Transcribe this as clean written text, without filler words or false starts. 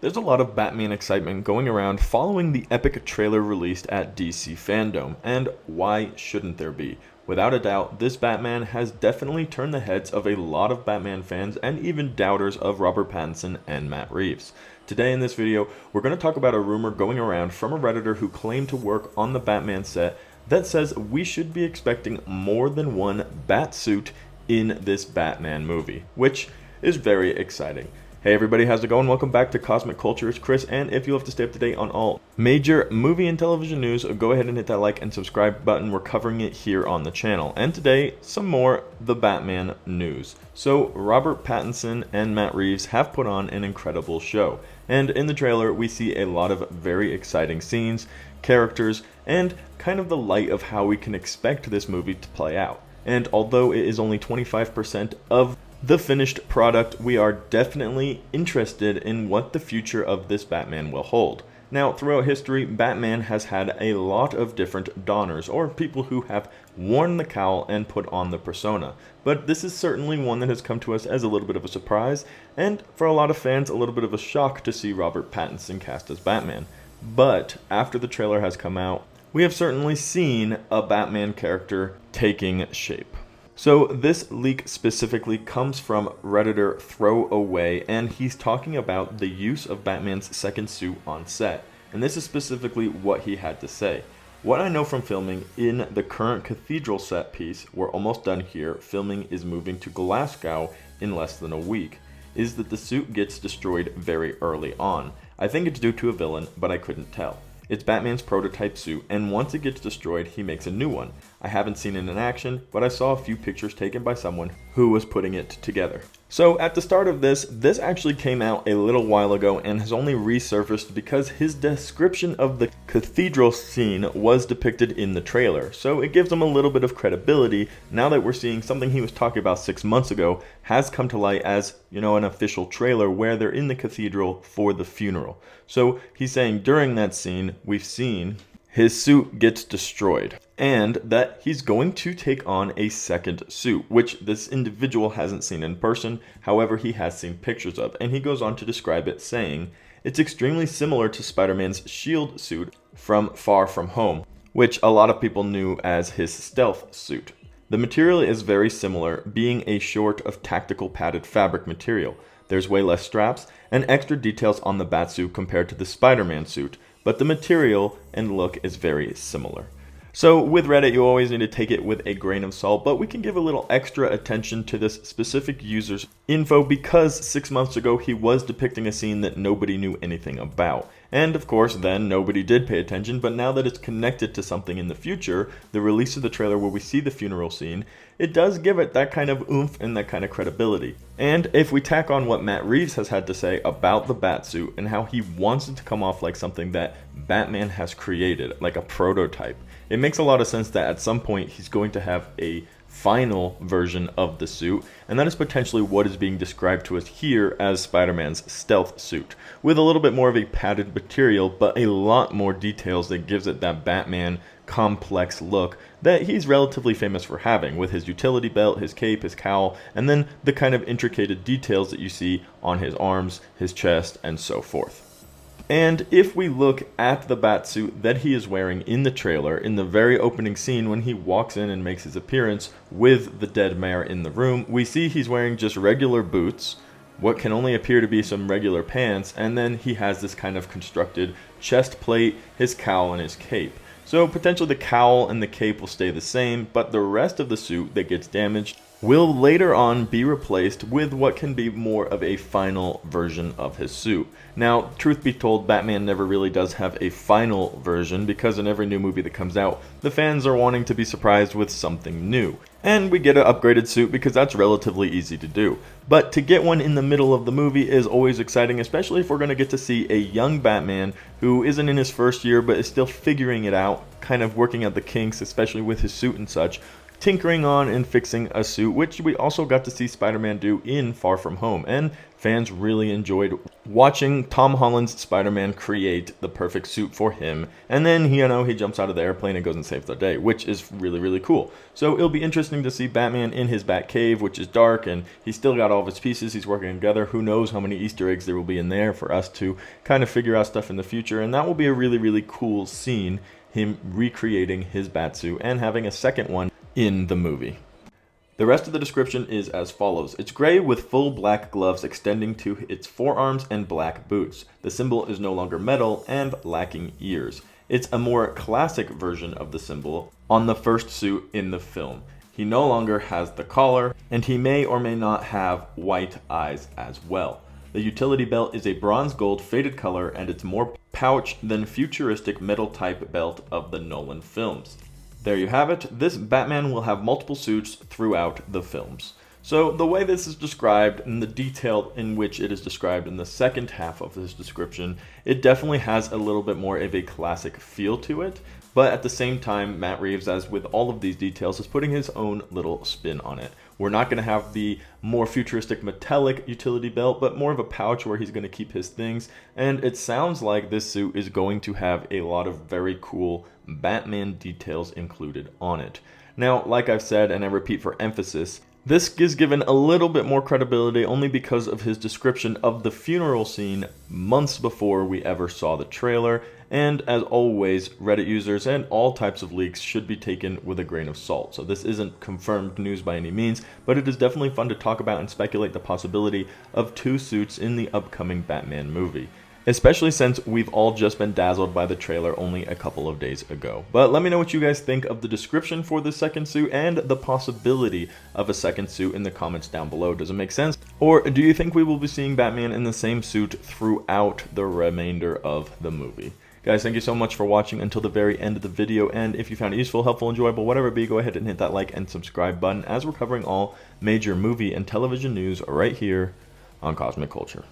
There's a lot of Batman excitement going around following the epic trailer released at DC Fandom, and why shouldn't there be? Without a doubt, this Batman has definitely turned the heads of a lot of Batman fans and even doubters of Robert Pattinson and Matt Reeves. Today in this video, we're going to talk about a rumor going around from a Redditor who claimed to work on the Batman set that says we should be expecting more than one Batsuit in this Batman movie, which is very exciting. Hey everybody, how's it going? Welcome back to Cosmic Culture. It's Chris, and if you have to stay up to date on all major movie and television news, go ahead and hit that like and subscribe button. We're covering it here on the channel. And today, some more The Batman news. So, Robert Pattinson and Matt Reeves have put on an incredible show. And in the trailer, we see a lot of very exciting scenes, characters, and kind of the light of how we can expect this movie to play out. And although it is only 25% of the finished product, we are definitely interested in what the future of this Batman will hold. Now, throughout history, Batman has had a lot of different donners, or people who have worn the cowl and put on the persona. But this is certainly one that has come to us as a little bit of a surprise, and for a lot of fans, a little bit of a shock to see Robert Pattinson cast as Batman. But after the trailer has come out, we have certainly seen a Batman character taking shape. So this leak specifically comes from Redditor Throwaway, and he's talking about the use of Batman's second suit on set. And this is specifically what he had to say. What I know from filming in the current cathedral set piece, we're almost done here, filming is moving to Glasgow in less than a week, is that the suit gets destroyed very early on. I think it's due to a villain, but I couldn't tell. It's Batman's prototype suit, and once it gets destroyed, he makes a new one. I haven't seen it in action, but I saw a few pictures taken by someone who was putting it together. So at the start of this actually came out a little while ago and has only resurfaced because his description of the cathedral scene was depicted in the trailer. So it gives him a little bit of credibility now that we're seeing something he was talking about 6 months ago has come to light as, an official trailer where they're in the cathedral for the funeral. So he's saying during that scene, we've seen his suit gets destroyed, and that he's going to take on a second suit, which this individual hasn't seen in person, however he has seen pictures of, and he goes on to describe it saying, it's extremely similar to Spider-Man's shield suit from Far From Home, which a lot of people knew as his stealth suit. The material is very similar, being a short of tactical padded fabric material. There's way less straps and extra details on the Batsuit compared to the Spider-Man suit, but the material and look is very similar. So with Reddit, you always need to take it with a grain of salt, but we can give a little extra attention to this specific user's info because 6 months ago he was depicting a scene that nobody knew anything about. And of course then nobody did pay attention, but now that it's connected to something in the future, the release of the trailer where we see the funeral scene, it does give it that kind of oomph and that kind of credibility. And if we tack on what Matt Reeves has had to say about the Batsuit and how he wants it to come off like something that Batman has created, like a prototype, it makes a lot of sense that at some point he's going to have a final version of the suit, and that is potentially what is being described to us here as Spider-Man's stealth suit, with a little bit more of a padded material, but a lot more details that gives it that Batman complex look that he's relatively famous for having, with his utility belt, his cape, his cowl, and then the kind of intricate details that you see on his arms, his chest, and so forth. And if we look at the Batsuit that he is wearing in the trailer, in the very opening scene when he walks in and makes his appearance with the dead mayor in the room, we see he's wearing just regular boots, what can only appear to be some regular pants, and then he has this kind of constructed chest plate, his cowl, and his cape. So potentially the cowl and the cape will stay the same, but the rest of the suit that gets damaged will later on be replaced with what can be more of a final version of his suit. Now, truth be told, Batman never really does have a final version because in every new movie that comes out, the fans are wanting to be surprised with something new. And we get an upgraded suit because that's relatively easy to do. But to get one in the middle of the movie is always exciting, especially if we're going to get to see a young Batman who isn't in his first year but is still figuring it out, kind of working out the kinks, especially with his suit and such, tinkering on and fixing a suit, which we also got to see Spider-Man do in Far From Home, and fans really enjoyed watching Tom Holland's Spider-Man create the perfect suit for him, and then he jumps out of the airplane and goes and saves the day, which is really, really cool. So it'll be interesting to see Batman in his Batcave, which is dark, and he's still got all of his pieces, he's working together. Who knows how many Easter eggs there will be in there for us to kind of figure out stuff in the future, and that will be a really, really cool scene, him recreating his Batsuit and having a second one in the movie. The rest of the description is as follows. It's gray with full black gloves extending to its forearms and black boots. The symbol is no longer metal and lacking ears. It's a more classic version of the symbol on the first suit in the film. He no longer has the collar, and he may or may not have white eyes as well. The utility belt is a bronze gold faded color, and it's more pouch than futuristic metal type belt of the Nolan films. There you have it. This Batman will have multiple suits throughout the films. So the way this is described and the detail in which it is described in the second half of this description, it definitely has a little bit more of a classic feel to it. But at the same time, Matt Reeves, as with all of these details, is putting his own little spin on it. We're not going to have the more futuristic metallic utility belt, but more of a pouch where he's going to keep his things. And it sounds like this suit is going to have a lot of very cool Batman details included on it. Now, like I've said, and I repeat for emphasis, this is given a little bit more credibility only because of his description of the funeral scene months before we ever saw the trailer, and as always, Reddit users and all types of leaks should be taken with a grain of salt. So this isn't confirmed news by any means, but it is definitely fun to talk about and speculate the possibility of two suits in the upcoming Batman movie, especially since we've all just been dazzled by the trailer only a couple of days ago. But let me know what you guys think of the description for the second suit and the possibility of a second suit in the comments down below. Does it make sense? Or do you think we will be seeing Batman in the same suit throughout the remainder of the movie? Guys, thank you so much for watching until the very end of the video, and if you found it useful, helpful, enjoyable, whatever it be, go ahead and hit that like and subscribe button, as we're covering all major movie and television news right here on Cosmic Culture.